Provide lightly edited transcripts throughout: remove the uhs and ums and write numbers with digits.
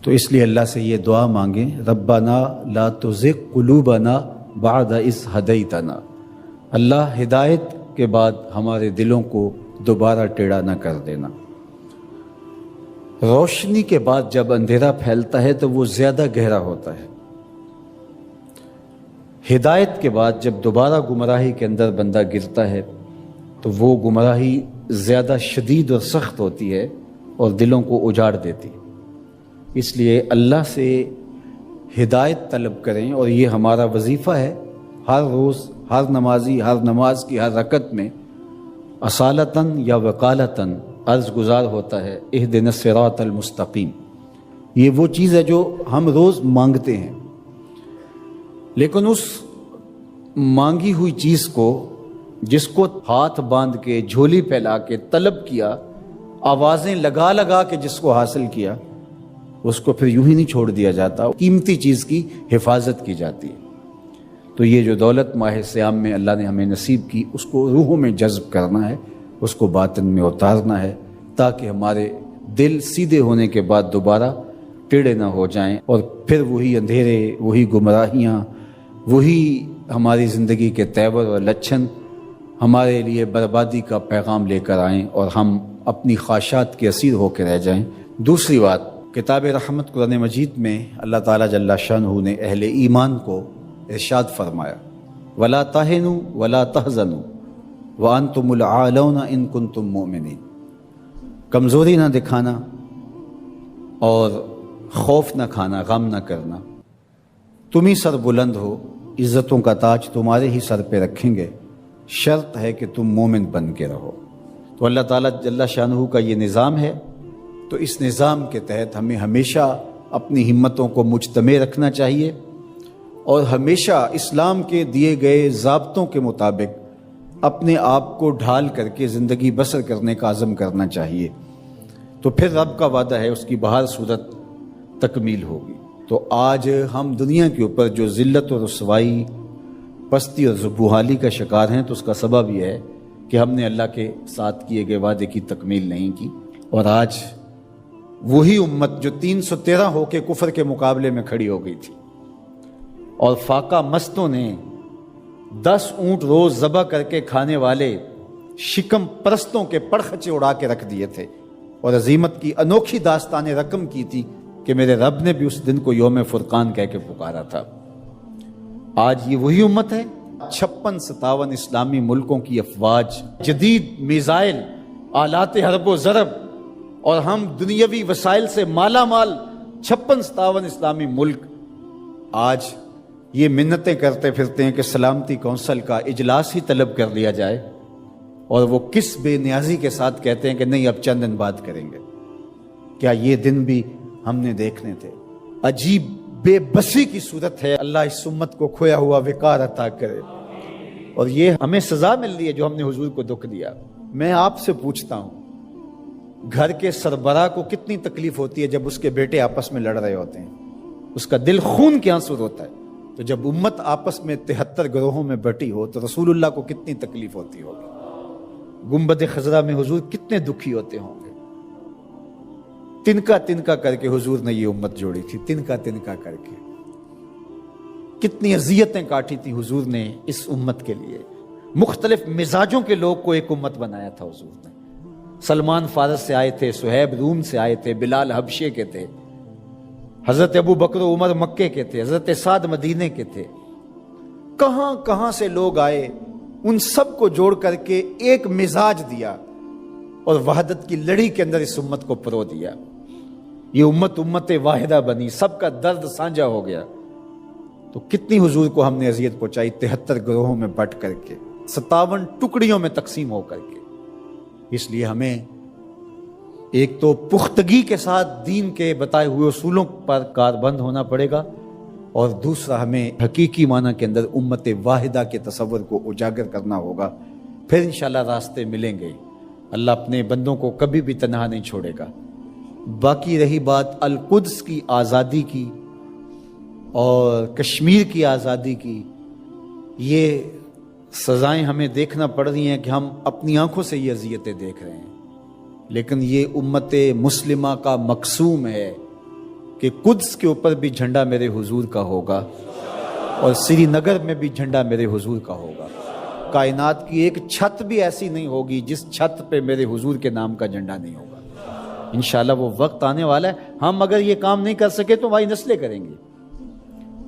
تو اس لیے اللہ سے یہ دعا مانگیں، ربنا لا تزغ قلوبنا بعد اذ ہدیتنا، اللہ ہدایت کے بعد ہمارے دلوں کو دوبارہ ٹیڑھا نہ کر دینا۔ روشنی کے بعد جب اندھیرا پھیلتا ہے تو وہ زیادہ گہرا ہوتا ہے، ہدایت کے بعد جب دوبارہ گمراہی کے اندر بندہ گرتا ہے تو وہ گمراہی زیادہ شدید اور سخت ہوتی ہے اور دلوں کو اجاڑ دیتی۔ اس لیے اللہ سے ہدایت طلب کریں، اور یہ ہمارا وظیفہ ہے۔ ہر روز ہر نمازی ہر نماز کی ہر رکعت میں اصالتاً یا وقالتاً عرض گزار ہوتا ہے اہدنا الصراط المستقیم۔ یہ وہ چیز ہے جو ہم روز مانگتے ہیں، لیکن اس مانگی ہوئی چیز کو، جس کو ہاتھ باندھ کے جھولی پھیلا کے طلب کیا، آوازیں لگا لگا کے جس کو حاصل کیا، اس کو پھر یوں ہی نہیں چھوڑ دیا جاتا، قیمتی چیز کی حفاظت کی جاتی ہے۔ تو یہ جو دولت ماہ صیام میں اللہ نے ہمیں نصیب کی، اس کو روحوں میں جذب کرنا ہے، اس کو باطن میں اتارنا ہے، تاکہ ہمارے دل سیدھے ہونے کے بعد دوبارہ ٹیڑھے نہ ہو جائیں، اور پھر وہی اندھیرے، وہی گمراہیاں، وہی ہماری زندگی کے تیور اور لچھن ہمارے لیے بربادی کا پیغام لے کر آئیں، اور ہم اپنی خواہشات کے اسیر ہو کے رہ جائیں۔ دوسری بات، کتاب رحمت قرآن مجید میں اللہ تعالیٰ جل شانہ نے اہل ایمان کو ارشاد فرمایا، وَلَا تَهِنُوا وَلَا تَحْزَنُوا وَأَنْتُمُ الْأَعْلَوْنَ إِن كُنتُم مُؤْمِنِينَ، کمزوری نہ دکھانا اور خوف نہ کھانا، غم نہ کرنا، تم ہی سر بلند ہو، عزتوں کا تاج تمہارے ہی سر پہ رکھیں گے، شرط ہے کہ تم مومن بن کے رہو۔ تو اللہ تعالیٰ جل شانہ کا یہ نظام ہے، تو اس نظام کے تحت ہمیں ہمیشہ اپنی ہمتوں کو مجتمع رکھنا چاہیے، اور ہمیشہ اسلام کے دیے گئے ضابطوں کے مطابق اپنے آپ کو ڈھال کر کے زندگی بسر کرنے کا عزم کرنا چاہیے۔ تو پھر رب کا وعدہ ہے اس کی بہر صورت تکمیل ہوگی۔ تو آج ہم دنیا کے اوپر جو ذلت اور رسوائی، پستی اور زبوحالی کا شکار ہیں، تو اس کا سبب یہ ہے کہ ہم نے اللہ کے ساتھ کیے گئے وعدے کی تکمیل نہیں کی، اور آج وہی امت جو 313 ہو کے کفر کے مقابلے میں کھڑی ہو گئی تھی، اور فاقہ مستوں نے 10 اونٹ روز ذبح کر کے کھانے والے شکم پرستوں کے پرخچے اڑا کے رکھ دیے تھے، اور عظیمت کی انوکھی داستان رقم کی تھی کہ میرے رب نے بھی اس دن کو یوم فرقان کہہ کے پکارا تھا۔ آج یہ وہی امت ہے، 56-57 اسلامی ملکوں کی افواج، جدید میزائل، آلات حرب و ضرب، اور ہم دنیاوی وسائل سے مالا مال 56-57 اسلامی ملک آج یہ منتیں کرتے پھرتے ہیں کہ سلامتی کونسل کا اجلاس ہی طلب کر لیا جائے، اور وہ کس بے نیازی کے ساتھ کہتے ہیں کہ نہیں اب چند دن بعد کریں گے۔ کیا یہ دن بھی ہم نے دیکھنے تھے؟ عجیب بے بسی کی صورت ہے۔ اللہ اس امت کو کھویا ہوا وقار عطا کرے، اور یہ ہمیں سزا مل رہی ہے جو ہم نے حضور کو دکھ دیا۔ میں آپ سے پوچھتا ہوں، گھر کے سربراہ کو کتنی تکلیف ہوتی ہے جب اس کے بیٹے آپس میں لڑ رہے ہوتے ہیں؟ اس کا دل خون کے آنسو ہوتا ہے۔ تو جب امت آپس میں 73 گروہوں میں بٹی ہو تو رسول اللہ کو کتنی تکلیف ہوتی ہوگی؟ گنبد خضرا میں حضور کتنے دکھی ہوتے ہوں گے۔ تنکا تنکا کر کے حضور نے یہ امت جوڑی تھی، تنکا تنکا کر کے کتنی اذیتیں کاٹی تھی حضور نے اس امت کے لیے۔ مختلف مزاجوں کے لوگ کو ایک امت بنایا تھا حضور نے۔ سلمان فارس سے آئے تھے، سہیب روم سے آئے تھے، بلال حبشے کے تھے، حضرت ابو بکر و عمر مکے کے تھے، حضرت سعد مدینے کے تھے، کہاں کہاں سے لوگ آئے، ان سب کو جوڑ کر کے ایک مزاج دیا، اور وحدت کی لڑی کے اندر اس امت کو پرو دیا۔ یہ امت واحدہ بنی، سب کا درد سانجا ہو گیا۔ تو کتنی حضور کو ہم نے اذیت پہنچائی، 73 گروہوں میں بٹ کر کے، 57 ٹکڑیوں میں تقسیم ہو کر کے۔ اس لیے ہمیں ایک تو پختگی کے ساتھ دین کے بتائے ہوئے اصولوں پر کاربند ہونا پڑے گا، اور دوسرا ہمیں حقیقی معنی کے اندر امت واحدہ کے تصور کو اجاگر کرنا ہوگا۔ پھر انشاءاللہ راستے ملیں گے۔ اللہ اپنے بندوں کو کبھی بھی تنہا نہیں چھوڑے گا۔ باقی رہی بات القدس کی آزادی کی اور کشمیر کی آزادی کی، یہ سزائیں ہمیں دیکھنا پڑ رہی ہیں کہ ہم اپنی آنکھوں سے یہ اذیتیں دیکھ رہے ہیں، لیکن یہ امت مسلمہ کا مقصوم ہے کہ قدس کے اوپر بھی جھنڈا میرے حضور کا ہوگا اور سری نگر میں بھی جھنڈا میرے حضور کا ہوگا. کائنات کی ایک چھت بھی ایسی نہیں ہوگی جس چھت پہ میرے حضور کے نام کا جھنڈا نہیں ہوگا. انشاءاللہ وہ وقت آنے والا ہے. ہم اگر یہ کام نہیں کر سکے تو ہماری نسلیں کریں گی.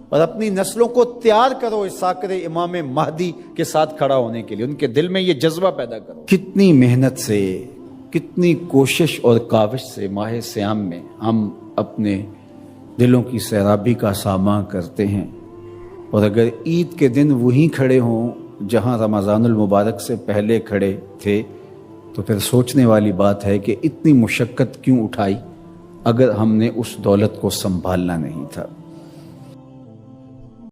اور اپنی نسلوں کو تیار کرو اس ساکر امام مہدی کے ساتھ کھڑا ہونے کے لیے. ان کے دل میں یہ جذبہ پیدا کرو. کتنی محنت سے، کتنی کوشش اور کاوش سے ماہ صیام میں ہم اپنے دلوں کی سیرابی کا سامنا کرتے ہیں. اور اگر عید کے دن وہیں کھڑے ہوں جہاں رمضان المبارک سے پہلے کھڑے تھے تو پھر سوچنے والی بات ہے کہ اتنی مشقت کیوں اٹھائی اگر ہم نے اس دولت کو سنبھالنا نہیں تھا.